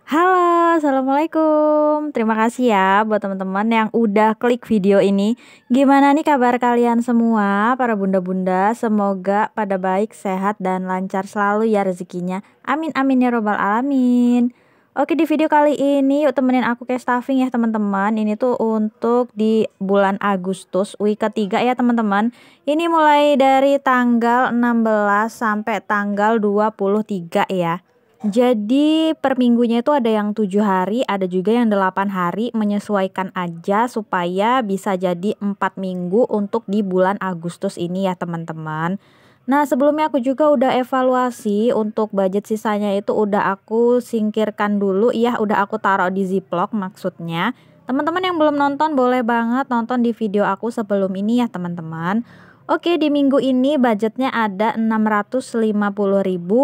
Halo, assalamualaikum. Terima kasih ya buat teman-teman yang udah klik video ini. Gimana nih kabar kalian semua, para bunda-bunda? Semoga pada baik, sehat, dan lancar selalu ya rezekinya. Amin amin ya robbal alamin. Oke, di video kali ini yuk temenin aku kayak stuffing ya teman-teman. Ini tuh untuk di bulan Agustus, week ketiga ya teman-teman. Ini mulai dari tanggal 16 sampai tanggal 23 ya. Jadi per minggunya itu ada yang 7 hari, ada juga yang 8 hari, menyesuaikan aja supaya bisa jadi 4 minggu untuk di bulan Agustus ini ya teman-teman. Nah sebelumnya aku juga udah evaluasi untuk budget sisanya itu udah aku singkirkan dulu ya, udah aku taruh di Ziploc maksudnya. Teman-teman yang belum nonton boleh banget nonton di video aku sebelum ini ya teman-teman. Oke, di minggu ini budgetnya ada 650.000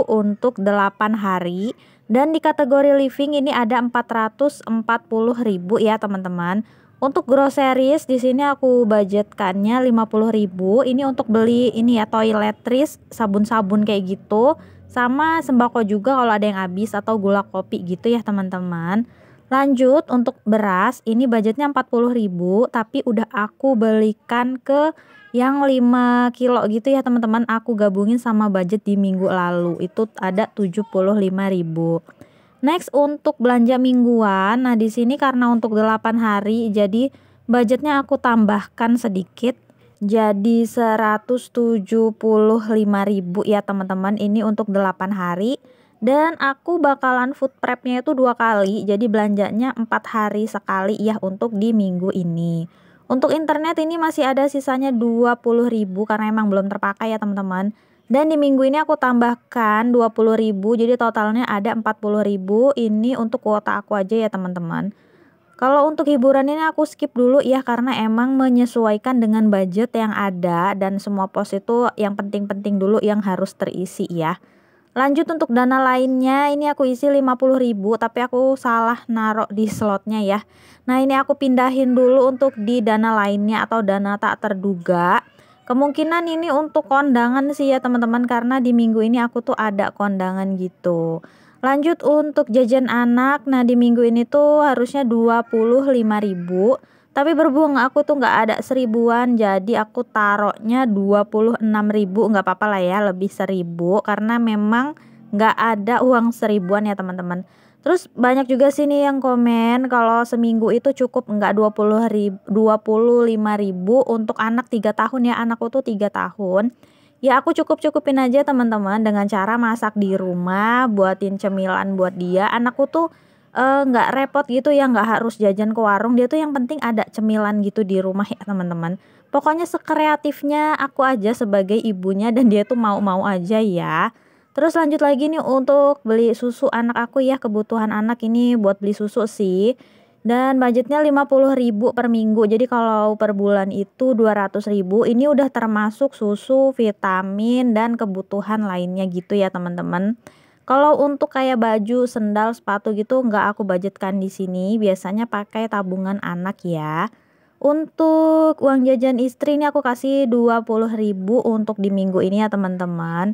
untuk 8 hari dan di kategori living ini ada 440.000 ya teman-teman. Untuk groceries di sini aku budgetkannya 50.000. Ini untuk beli ini ya toiletries, sabun-sabun kayak gitu, sama sembako juga kalau ada yang habis atau gula kopi gitu ya teman-teman. Lanjut untuk beras ini budgetnya 40.000 tapi udah aku belikan ke yang 5 kilo gitu ya teman-teman, aku gabungin sama budget di minggu lalu itu ada 75.000. Next untuk belanja mingguan. Nah, di sini karena untuk 8 hari jadi budgetnya aku tambahkan sedikit jadi 175.000 ya teman-teman. Ini untuk 8 hari dan aku bakalan food prepnya itu 2 kali. Jadi belanjanya 4 hari sekali ya untuk di minggu ini. Untuk internet ini masih ada sisanya 20.000 karena emang belum terpakai ya teman-teman. Dan di minggu ini aku tambahkan 20.000 jadi totalnya ada 40.000. Ini untuk kuota aku aja ya teman-teman. Kalau untuk hiburan ini aku skip dulu ya karena emang menyesuaikan dengan budget yang ada dan semua pos itu yang penting-penting dulu yang harus terisi ya. Lanjut untuk dana lainnya ini aku isi 50.000 tapi aku salah naruh di slotnya ya. Nah ini aku pindahin dulu untuk di dana lainnya atau dana tak terduga. Kemungkinan ini untuk kondangan sih ya teman-teman karena di minggu ini aku tuh ada kondangan gitu. Lanjut untuk jajan anak. Nah di minggu ini tuh harusnya 25.000 tapi berhubung aku tuh nggak ada seribuan jadi aku taruhnya 26.000, nggak apa-apa lah ya lebih 1.000 karena memang nggak ada uang seribuan ya teman-teman. Terus banyak juga sini yang komen kalau seminggu itu cukup nggak 25.000 untuk anak 3 tahun ya, anakku tuh 3 tahun. Ya aku cukup-cukupin aja teman-teman dengan cara masak di rumah, buatin cemilan buat dia. Anakku tuh nggak repot gitu ya, nggak harus jajan ke warung, dia tuh yang penting ada cemilan gitu di rumah ya teman-teman. Pokoknya sekreatifnya aku aja sebagai ibunya dan dia tuh mau-mau aja ya. Terus lanjut lagi nih untuk beli susu anak aku ya, kebutuhan anak ini buat beli susu sih. Dan budgetnya 50.000 per minggu. Jadi kalau per bulan itu 200.000. Ini udah termasuk susu, vitamin dan kebutuhan lainnya gitu ya teman-teman. Kalau untuk kayak baju, sendal, sepatu gitu nggak aku budgetkan di sini. Biasanya pakai tabungan anak ya. Untuk uang jajan istri ini aku kasih 20.000 untuk di minggu ini ya teman-teman.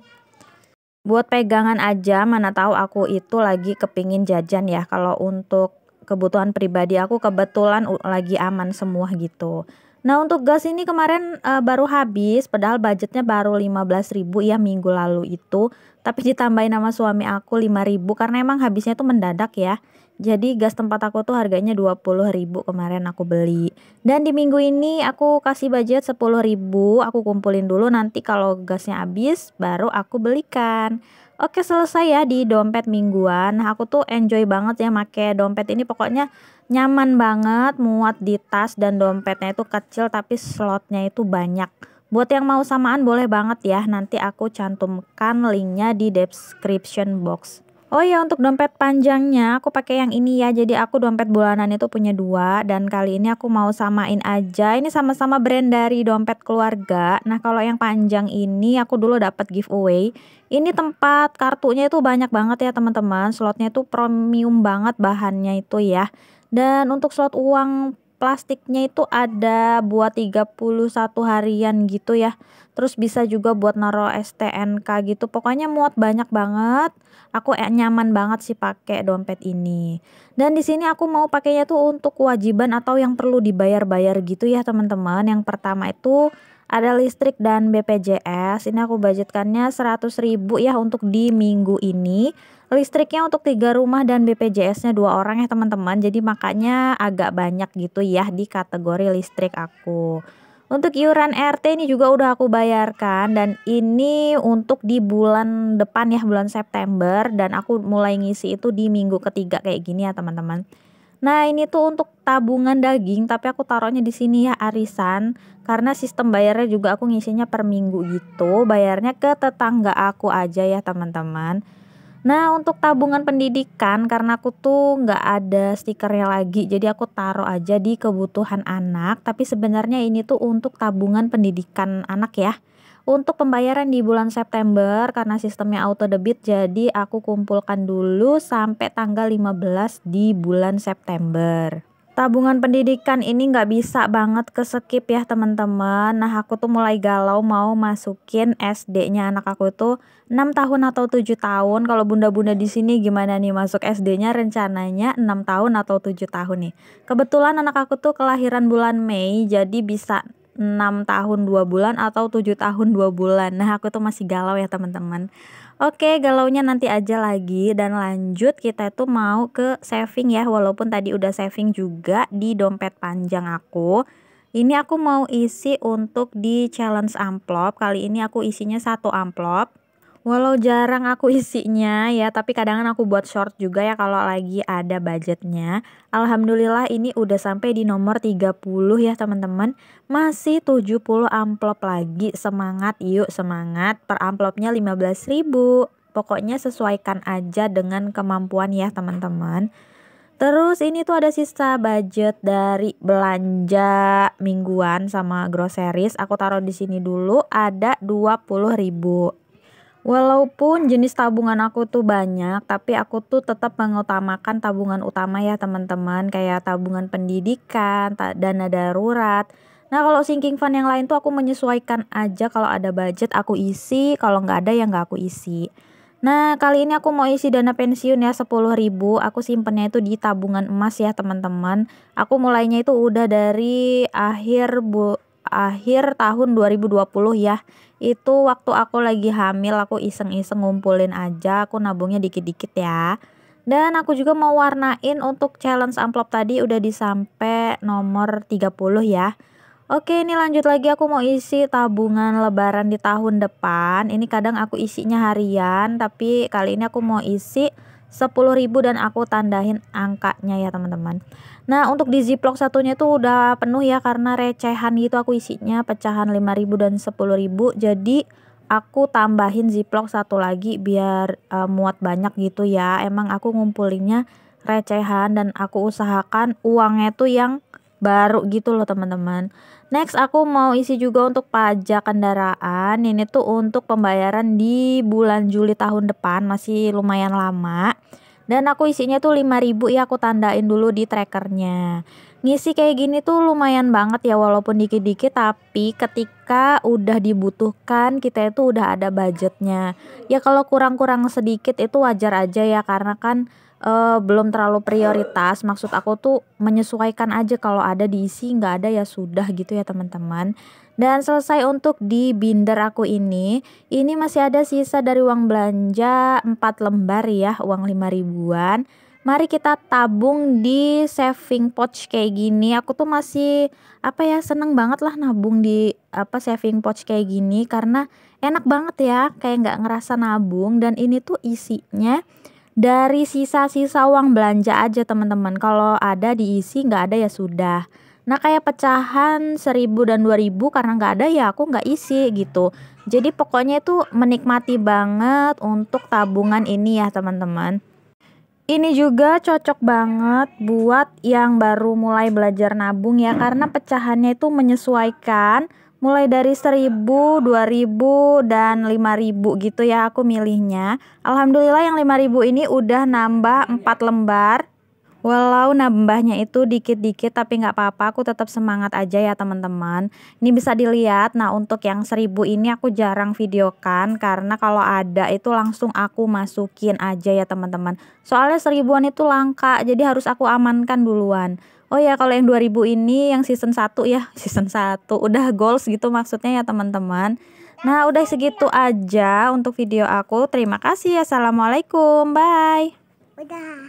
Buat pegangan aja, mana tahu aku itu lagi kepingin jajan ya. Kalau untuk kebutuhan pribadi aku kebetulan lagi aman semua gitu. Nah untuk gas ini kemarin baru habis padahal budgetnya baru 15.000 ya minggu lalu itu. Tapi ditambahin sama suami aku 5.000 karena emang habisnya tuh mendadak ya. Jadi gas tempat aku tuh harganya 20.000 kemarin aku beli. Dan di minggu ini aku kasih budget 10.000, aku kumpulin dulu nanti kalau gasnya habis baru aku belikan. Oke selesai ya di dompet mingguan. Nah, aku tuh enjoy banget ya make dompet ini, pokoknya nyaman banget, muat di tas dan dompetnya itu kecil tapi slotnya itu banyak. Buat yang mau samaan boleh banget ya, nanti aku cantumkan linknya di description box. Oh ya untuk dompet panjangnya aku pakai yang ini ya. Jadi aku dompet bulanan itu punya dua dan kali ini aku mau samain aja. Ini sama-sama brand dari dompet keluarga. Nah kalau yang panjang ini aku dulu dapat giveaway. Ini tempat kartunya itu banyak banget ya teman-teman. Slotnya itu premium banget bahannya itu ya. Dan untuk slot uang plastiknya itu ada buat 31 harian gitu ya. Terus bisa juga buat naruh STNK gitu. Pokoknya muat banyak banget. Aku nyaman banget sih pakai dompet ini. Dan di sini aku mau pakainya tuh untuk kewajiban atau yang perlu dibayar-bayar gitu ya teman-teman. Yang pertama itu ada listrik dan BPJS. Ini aku budgetkannya 100.000 ya untuk di minggu ini. Listriknya untuk 3 rumah dan BPJS-nya 2 orang ya teman-teman. Jadi makanya agak banyak gitu ya di kategori listrik aku. Untuk iuran RT ini juga udah aku bayarkan dan ini untuk di bulan depan ya, bulan September, dan aku mulai ngisi itu di minggu ketiga kayak gini ya teman-teman. Nah, ini tuh untuk tabungan daging, tapi aku taruhnya di sini ya arisan, karena sistem bayarnya juga aku ngisinya per minggu gitu, bayarnya ke tetangga aku aja ya teman-teman. Nah, untuk tabungan pendidikan karena aku tuh nggak ada stikernya lagi, jadi aku taruh aja di kebutuhan anak, tapi sebenarnya ini tuh untuk tabungan pendidikan anak ya. Untuk pembayaran di bulan September karena sistemnya auto debit, jadi aku kumpulkan dulu sampai tanggal 15 di bulan September. Tabungan pendidikan ini nggak bisa banget ke-skip ya teman-teman. Nah, aku tuh mulai galau mau masukin SD-nya anak aku tuh 6 tahun atau 7 tahun. Kalau bunda-bunda di sini gimana nih masuk SD-nya, rencananya 6 tahun atau 7 tahun nih. Kebetulan anak aku tuh kelahiran bulan Mei, jadi bisa 6 tahun 2 bulan atau 7 tahun 2 bulan. Nah, aku tuh masih galau ya teman-teman. Oke, galaunya nanti aja lagi, dan lanjut kita itu mau ke saving ya, walaupun tadi udah saving juga di dompet panjang aku. Ini aku mau isi untuk di challenge amplop. Kali ini aku isinya 1 amplop. Walau jarang aku isinya ya, tapi kadang aku buat short juga ya kalau lagi ada budgetnya. Alhamdulillah ini udah sampai di nomor 30 ya teman-teman. Masih 70 amplop lagi. Semangat yuk, semangat. Per amplopnya 15.000. Pokoknya sesuaikan aja dengan kemampuan ya teman-teman. Terus ini tuh ada sisa budget dari belanja mingguan sama groceries. Aku taruh di sini dulu ada 20.000. Walaupun jenis tabungan aku tuh banyak, tapi aku tuh tetap mengutamakan tabungan utama ya teman-teman, kayak tabungan pendidikan, dana darurat. Nah, kalau sinking fund yang lain tuh aku menyesuaikan aja, kalau ada budget aku isi, kalau nggak ada ya nggak aku isi. Nah, kali ini aku mau isi dana pensiun ya 10.000. Aku simpennya itu di tabungan emas ya teman-teman. Aku mulainya itu udah dari akhir tahun 2020 ya. Itu waktu aku lagi hamil, aku iseng-iseng ngumpulin aja, aku nabungnya dikit-dikit ya. Dan aku juga mau warnain untuk challenge amplop tadi udah di sampai nomor 30 ya. Oke, ini lanjut lagi, aku mau isi tabungan lebaran di tahun depan. Ini kadang aku isinya harian, tapi kali ini aku mau isi 10.000 dan aku tandain angkanya ya teman-teman. Nah, untuk di ziplock satunya tuh udah penuh ya, karena recehan gitu aku isinya pecahan 5.000 dan 10.000. Jadi aku tambahin ziplock satu lagi biar muat banyak gitu ya. Emang aku ngumpulinnya recehan dan aku usahakan uangnya tuh yang baru gitu loh teman-teman. Next aku mau isi juga untuk pajak kendaraan. Ini tuh untuk pembayaran di bulan Juli tahun depan, masih lumayan lama. Dan aku isinya tuh 5.000 ya, aku tandain dulu di trackernya. Ngisi kayak gini tuh lumayan banget ya, walaupun dikit-dikit, tapi ketika udah dibutuhkan kita itu udah ada budgetnya. Ya kalau kurang-kurang sedikit itu wajar aja ya, karena kan belum terlalu prioritas. Maksud aku tuh menyesuaikan aja, kalau ada diisi, nggak ada ya sudah gitu ya teman-teman. Dan selesai untuk di binder aku ini masih ada sisa dari uang belanja 4 lembar ya, uang 5.000-an. Mari kita tabung di saving pouch kayak gini. Aku tuh masih seneng banget lah nabung di saving pouch kayak gini, karena enak banget ya, kayak nggak ngerasa nabung. Dan ini tuh isinya dari sisa-sisa uang belanja aja teman-teman. Kalau ada diisi, nggak ada ya sudah. Nah, kayak pecahan 1.000 dan 2.000 karena nggak ada ya aku nggak isi gitu. Jadi pokoknya itu menikmati banget untuk tabungan ini ya teman-teman. Ini juga cocok banget buat yang baru mulai belajar nabung ya, karena pecahannya itu menyesuaikan mulai dari 1.000, 2.000 dan 5.000 gitu ya aku milihnya. Alhamdulillah yang 5.000 ini udah nambah 4 lembar. Walau nambahnya itu dikit-dikit tapi nggak apa-apa, aku tetap semangat aja ya teman-teman. Ini bisa dilihat, nah untuk yang 1000 ini aku jarang videokan karena kalau ada itu langsung aku masukin aja ya teman-teman. Soalnya 1000-an itu langka, jadi harus aku amankan duluan. Oh ya kalau yang 2000 ini yang season 1 ya, season 1 udah goals gitu maksudnya ya teman-teman. Nah udah segitu aja untuk video aku. Terima kasih. Assalamualaikum, bye. Udah.